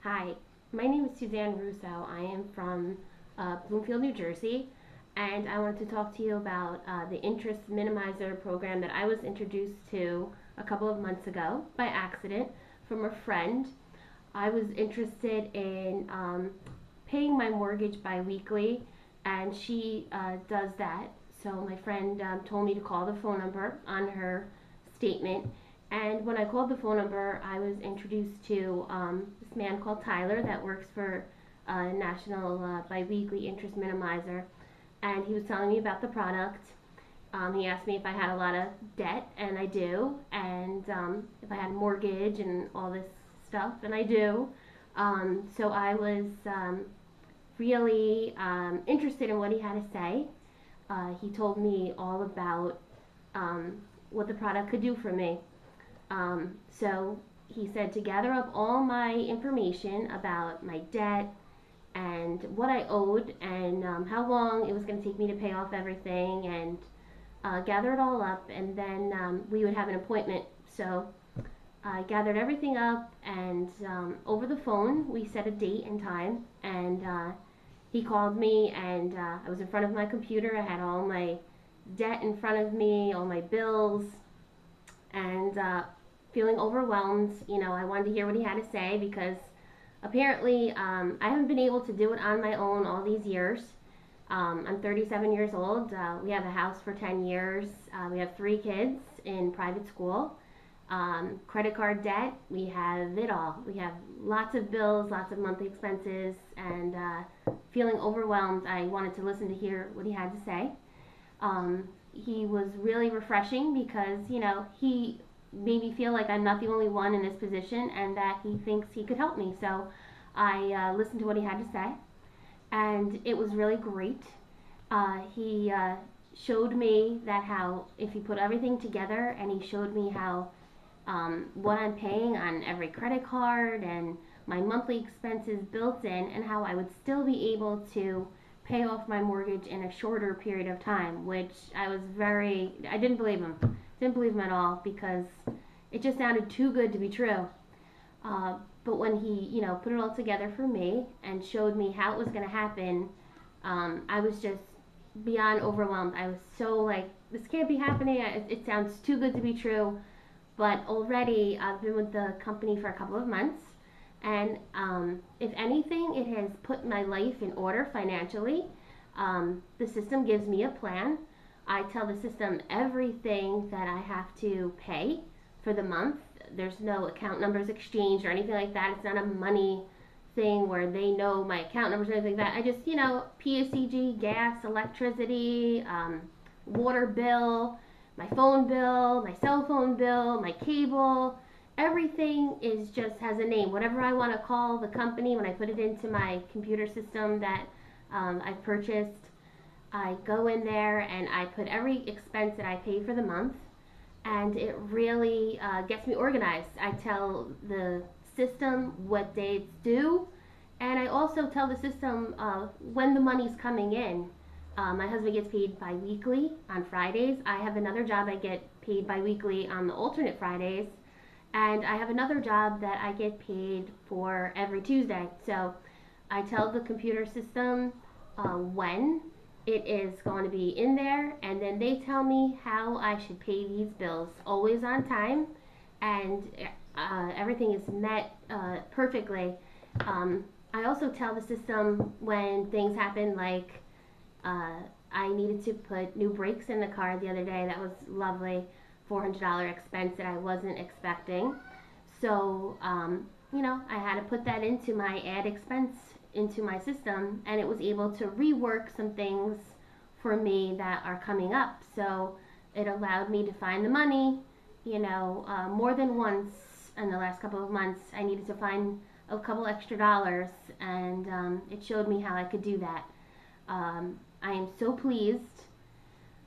Hi, my name is Susanne Russo. I am from Bloomfield, New Jersey, and I wanted to talk to you about the interest minimizer program that I was introduced to a couple of months ago by accident from a friend. I was interested in paying my mortgage biweekly, and she does that. So my friend told me to call the phone number on her statement. And when I called the phone number, I was introduced to this man called Tyler that works for National Biweekly Interest Minimizer. And he was telling me about the product. He asked me if I had a lot of debt, and I do. And if I had a mortgage and all this stuff, and I do. So I was really interested in what he had to say. He told me all about what the product could do for me. So he said to gather up all my information about my debt and what I owed and how long it was going to take me to pay off everything, and gather it all up, and then we would have an appointment. So I gathered everything up, and over the phone we set a date and time, and he called me, and I was in front of my computer. I had all my debt in front of me, all my bills, and feeling overwhelmed. I wanted to hear what he had to say because apparently I haven't been able to do it on my own all these years. I'm 37 years old. We have a house for 10 years. We have 3 kids in private school. Credit card debt, we have it all. We have lots of bills, lots of monthly expenses, and feeling overwhelmed, I wanted to listen to hear what he had to say. He was really refreshing because, he made me feel like I'm not the only one in this position and that he thinks he could help me. So I listened to what he had to say, and it was really great. He showed me that how if you put everything together, and he showed me how what I'm paying on every credit card and my monthly expenses built in, and how I would still be able to pay off my mortgage in a shorter period of time, which I didn't believe him. Didn't believe him at all because it just sounded too good to be true. But when he, put it all together for me and showed me how it was going to happen, I was just beyond overwhelmed. I was so like, this can't be happening. It sounds too good to be true. But already I've been with the company for a couple of months, and if anything, it has put my life in order financially. The system gives me a plan. I tell the system everything that I have to pay for the month. There's no account numbers exchanged or anything like that. It's not a money thing where they know my account numbers or anything like that. I just, PSEG, gas, electricity, water bill, my phone bill, my cell phone bill, my cable, everything is just has a name. Whatever I want to call the company, when I put it into my computer system that I've purchased, I go in there and I put every expense that I pay for the month, and it really gets me organized. I tell the system what day it's due, and I also tell the system when the money's coming in. My husband gets paid bi-weekly on Fridays. I have another job I get paid bi-weekly on the alternate Fridays, and I have another job that I get paid for every Tuesday. So I tell the computer system when it is going to be in there, and then they tell me how I should pay these bills, always on time, and everything is met perfectly. I also tell the system when things happen, like I needed to put new brakes in the car the other day. That was lovely, $400 expense that I wasn't expecting. So, I had to put that into my add expense into my system, and it was able to rework some things for me that are coming up. So it allowed me to find the money, more than once in the last couple of months. I needed to find a couple extra dollars, and it showed me how I could do that. I am so pleased.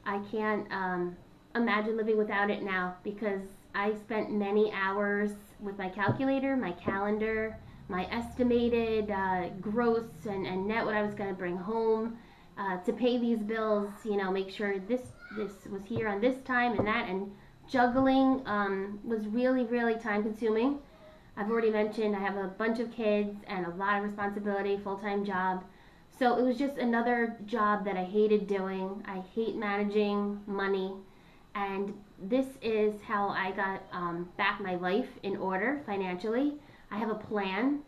I can't imagine living without it now because I spent many hours with my calculator, my calendar, my estimated gross and net what I was going to bring home to pay these bills. Make sure this was here on this time and that, and juggling was really, really time consuming. I've already mentioned I have a bunch of kids and a lot of responsibility, full-time job. So it was just another job that I hated doing. I hate managing money. And this is how I got back my life in order financially. I have a plan.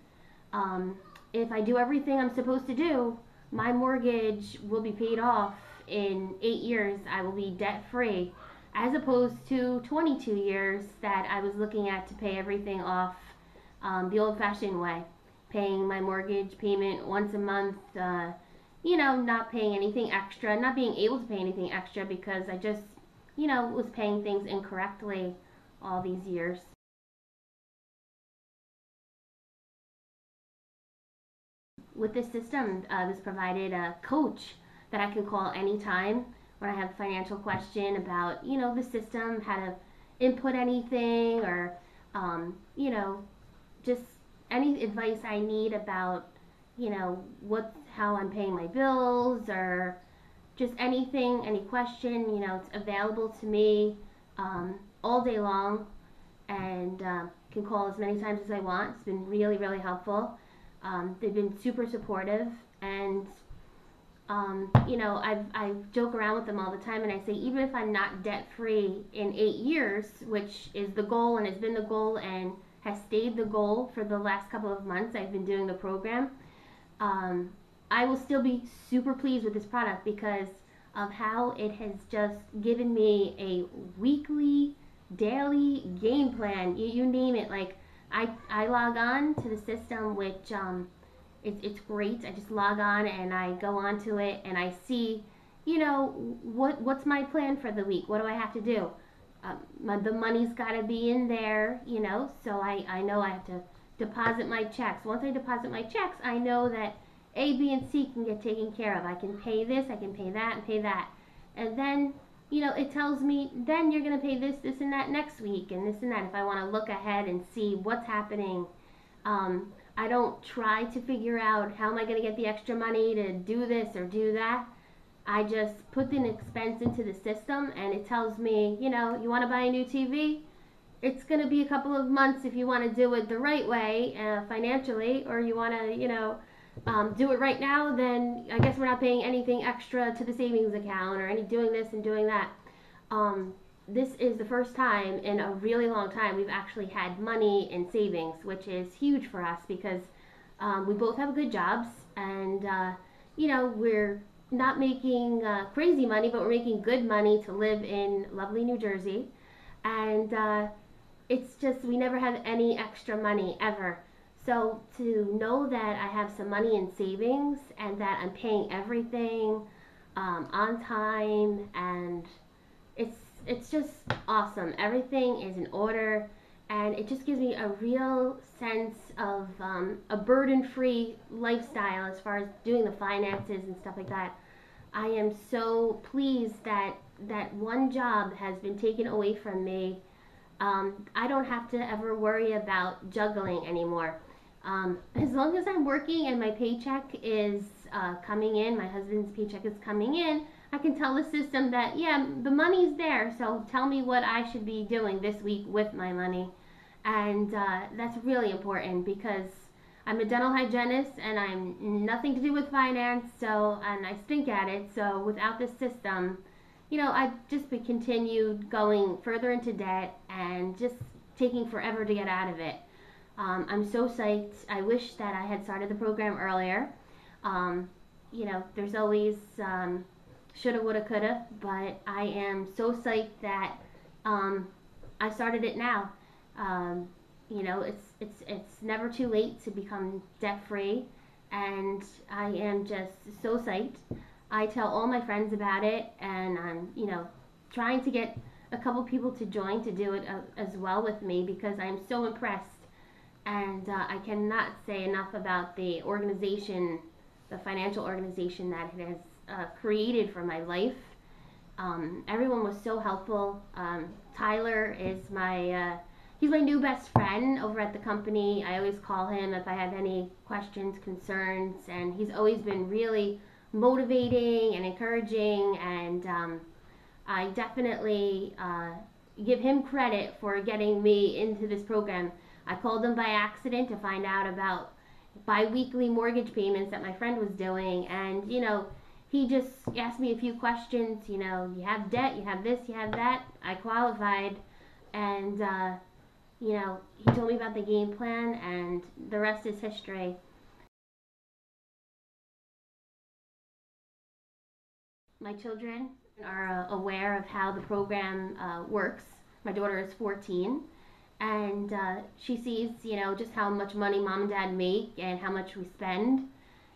Um, if I do everything I'm supposed to do, my mortgage will be paid off in 8 years. I will be debt free, as opposed to 22 years that I was looking at to pay everything off the old fashioned way, paying my mortgage payment once a month, not paying anything extra, not being able to pay anything extra because I just, was paying things incorrectly all these years. With this system, this provided a coach that I can call anytime when I have a financial question about, the system, how to input anything, or, just any advice I need about, how I'm paying my bills, or just anything, any question, it's available to me all day long, and can call as many times as I want. It's been really, really helpful. They've been super supportive, and I joke around with them all the time, and I say even if I'm not debt free in 8 years, which is the goal and has been the goal and has stayed the goal for the last couple of months I've been doing the program, I will still be super pleased with this product because of how it has just given me a weekly, daily game plan. You name it. Like I log on to the system, which it's great. I just log on and I go onto it and I see, what's my plan for the week? What do I have to do? The money's got to be in there, so I know I have to deposit my checks. Once I deposit my checks, I know that A, B, and C can get taken care of. I can pay this, I can pay that, and pay that. And then, it tells me, then you're going to pay this, this, and that next week, and this and that, if I want to look ahead and see what's happening. I don't try to figure out how am I going to get the extra money to do this or do that. I just put the expense into the system, and it tells me, you want to buy a new TV? It's going to be a couple of months if you want to do it the right way financially, or you want to, do it right now, then I guess we're not paying anything extra to the savings account or any doing this and doing that. This is the first time in a really long time we've actually had money in savings, which is huge for us because we both have good jobs, and we're not making crazy money, but we're making good money to live in lovely New Jersey. And it's just we never have any extra money ever. So to know that I have some money in savings and that I'm paying everything on time, and it's just awesome. Everything is in order, and it just gives me a real sense of a burden-free lifestyle as far as doing the finances and stuff like that. I am so pleased that that one job has been taken away from me. I don't have to ever worry about juggling anymore. As long as I'm working and my paycheck is coming in, my husband's paycheck is coming in, I can tell the system that, yeah, the money's there, so tell me what I should be doing this week with my money. And that's really important because I'm a dental hygienist and I'm nothing to do with finance, and I stink at it. So without this system, I've just been continued going further into debt and just taking forever to get out of it. I'm so psyched. I wish that I had started the program earlier. There's always shoulda, woulda, coulda, but I am so psyched that I started it now. It's never too late to become debt free, and I am just so psyched. I tell all my friends about it, and I'm trying to get a couple people to join to do it as well with me because I'm so impressed. And I cannot say enough about the organization, the financial organization that it has created for my life. Everyone was so helpful. Tyler is he's my new best friend over at the company. I always call him if I have any questions, concerns, and he's always been really motivating and encouraging, and I definitely give him credit for getting me into this program. I called him by accident to find out about bi-weekly mortgage payments that my friend was doing, and he just asked me a few questions. You have debt, you have this, you have that. I qualified, and he told me about the game plan, and the rest is history. My children are aware of how the program works. My daughter is 14, and she sees, just how much money mom and dad make and how much we spend,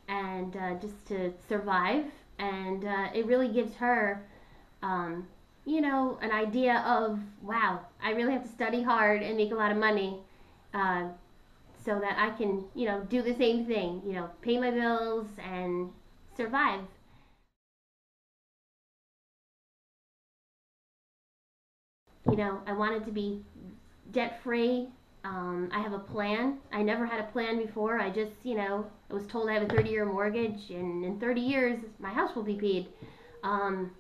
and just to survive. And it really gives her, an idea of, wow, I really have to study hard and make a lot of money uh, so that I can, do the same thing, pay my bills and survive. I wanted to be debt free. I have a plan. I never had a plan before. I just, I was told I have a 30-year mortgage, and in 30 years, my house will be paid. Um,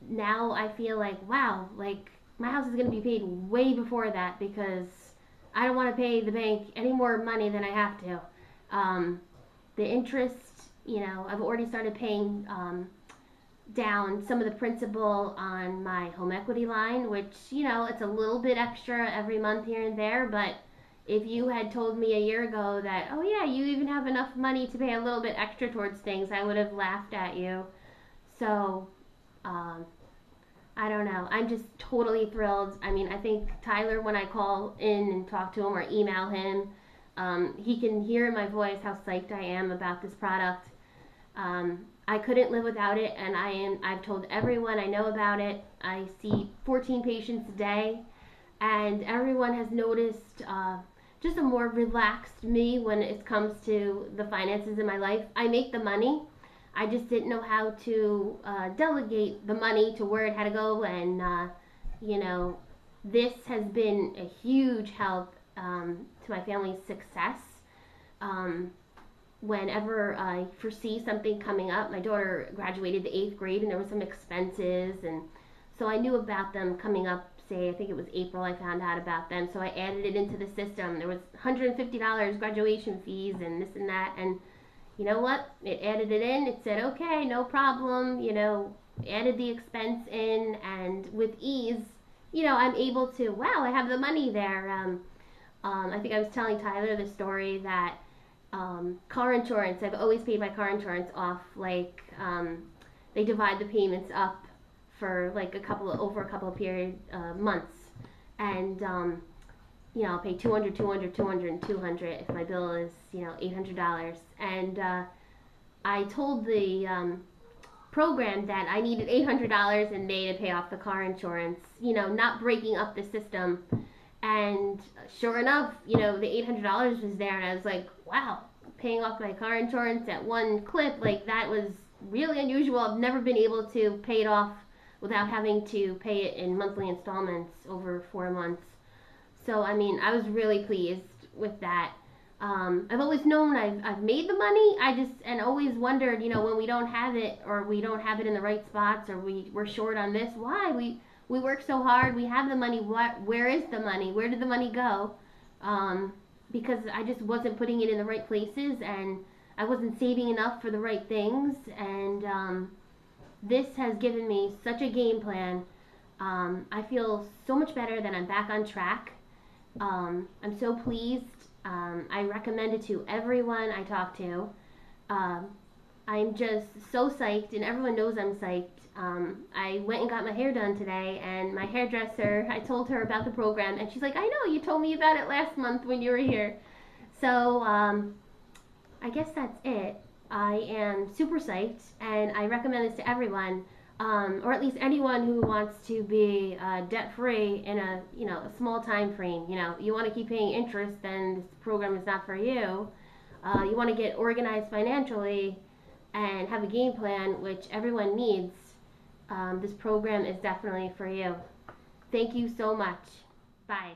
Now I feel like, wow, like my house is going to be paid way before that, because I don't want to pay the bank any more money than I have to. The interest, I've already started paying down some of the principal on my home equity line, which, it's a little bit extra every month here and there, but if you had told me a year ago that, oh yeah, you even have enough money to pay a little bit extra towards things, I would have laughed at you. So, um, I don't know. I'm just totally thrilled. I mean, I think Tyler, when I call in and talk to him or email him, he can hear in my voice how psyched I am about this product. I couldn't live without it, and I've told everyone I know about it. I see 14 patients a day, and everyone has noticed just a more relaxed me when it comes to the finances in my life. I make the money. I just didn't know how to delegate the money to where it had to go, and this has been a huge help to my family's success. Um, Whenever I foresee something coming up, my daughter graduated the 8th grade, and there were some expenses, and so I knew about them coming up. Say, I think it was April, I found out about them, so I added it into the system. There was $150 graduation fees and this and that, and you know what? It added it in. It said, okay, no problem. Added the expense in, and with ease, I'm able to. Wow, I have the money there. I think I was telling Tyler the story that car insurance. I've always paid my car insurance off. Like they divide the payments up for like over a couple of period months, and I'll pay 200, 200, 200, and 200 if my bill is, $800. And I told the program that I needed $800 in May to pay off the car insurance, not breaking up the system. And sure enough, the $800 was there, and I was like, wow, paying off my car insurance at one clip, like that was really unusual. I've never been able to pay it off without having to pay it in monthly installments over 4 months. So, I mean, I was really pleased with that. I've always known I've made the money. And always wondered, when we don't have it, or we don't have it in the right spots, or we're short on this, why? We work so hard, we have the money, where is the money? Where did the money go? Because I just wasn't putting it in the right places, and I wasn't saving enough for the right things, and this has given me such a game plan. I feel so much better that I'm back on track. I'm so pleased. I recommend it to everyone I talk to. Um, I'm just so psyched, and everyone knows I'm psyched. I went and got my hair done today, and my hairdresser, I told her about the program, and she's like, I know, you told me about it last month when you were here. So, I guess that's it. I am super psyched, and I recommend this to everyone, or at least anyone who wants to be debt-free in a small time frame. You want to keep paying interest, then this program is not for you. You want to get organized financially and have a game plan, which everyone needs. This program is definitely for you. Thank you so much. Bye.